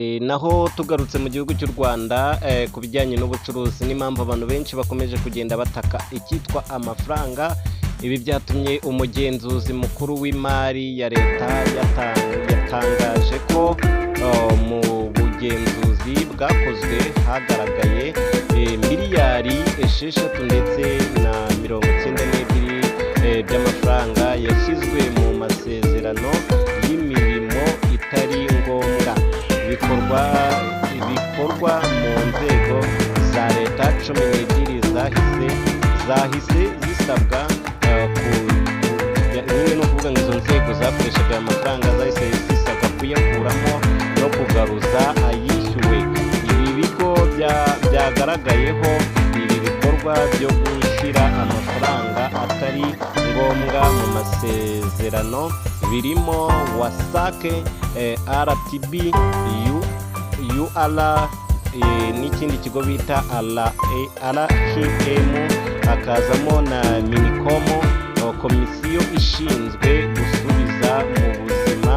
Naho tugarutse mu gihugu cy'u Rwanda ku bijyanye n'ubucuruzi n'impamvu abantu benshi bakomeje kugenda bataka icyitwa amafaranga. Ibi byatumye umugenzuzi mukuru w'imari ya leta yatangaje ko mu bugenzuzi bwakozwe hagaragaye miliyari 6 ndetse na 92 by'amafaranga yashyizwe mu masezerano y'imirimo itari ngombwa bikorwa mu nzego za leta 12 zahise zisabwa nyine no kuvuga ngo izo nzego zakoreshaga aya mafaranga zahise zisabwa kuyakuramo no kugaruza ayishyuwe. Ibi bigo byagaragayeho ibi bikorwa byo gushyira amafaranga atari ngombwa mu masezerano birimo wasake, RTB, UR n'ikindi kigo bita RHM, hakazamo na Minikomo, komisiyo ishinzwe gusubiza mu buzima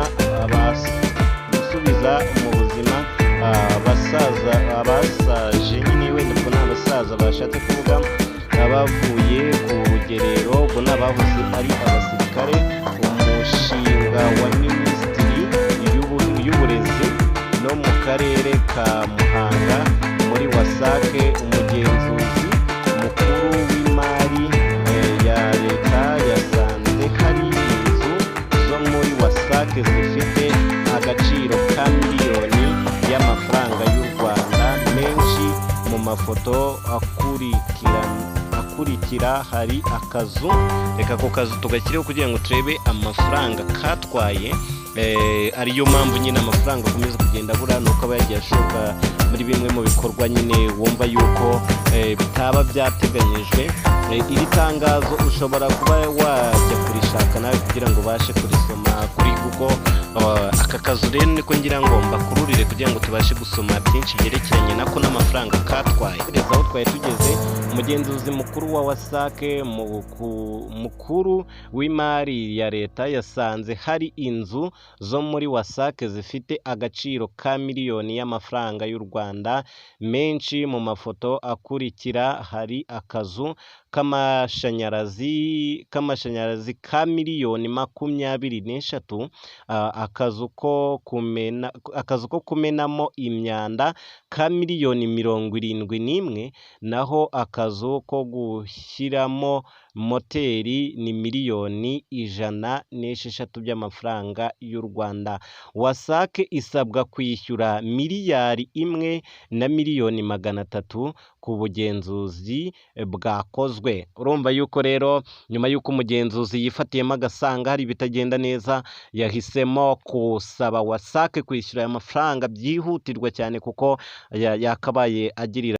abasaje nyine wenda ubwo n'abasaza bashatse kuvuga abavuye ku rugerero, ubwo n'abahoze ari abasirikare. Umushinga wa Minisitiri y'Uburezi no mu karere ka Muhanga muri wasake, umugenzuzi mukuru w'imari ya leta yasanze hari inzu zo muri wasake zifite agaciro ka miliyoni y'amafaranga y'u Rwanda menshi. Mu mafoto akurikira hari akazu, reka ako kazu tugashyiriho kugira ngo turebe amafaranga katwaye. Ariyo mpamvu nyine amafaranga akomeza kugenda abura, nuko aba yagiye ashoka muri bimwe mu bikorwa nyine wumva yuko bitaba byateganyijwe. Iri tangazo ushobora kuba wajya kurishaka nawe kugira ngo ubashe kurisoma kuri Google. Aka kazu rero niko ngira ngo mbakururire kugira ngo tubashe gusoma byinshi byerekeranye nako n'amafaranga katwaye. Aho twari tugeze, umugenzuzi mukuru wa wasake mukuru w'imari ya leta yasanze hari inzu zo muri wasake zifite agaciro ka miliyoni y'amafaranga y'u Rwanda menshi. Mu mafoto akurikira hari akazu k'amashanyarazi ka miliyoni 23, akazu ko kumenamo imyanda ka miliyoni 71, naho akazu ko gushyiramo moteri ni miliyoni 106 by'amafaranga y'u Rwanda. Wasake isabwa kwishyura miliyari 1 na miliyoni 300 ku bugenzuzi bwakozwe. Urumva yuko rero nyuma yuko umugenzuzi yifatiyemo agasanga hari bitagenda neza, yahisemo kusaba wasake kwishyura aya mafaranga byihutirwa cyane kuko yakabaye agirira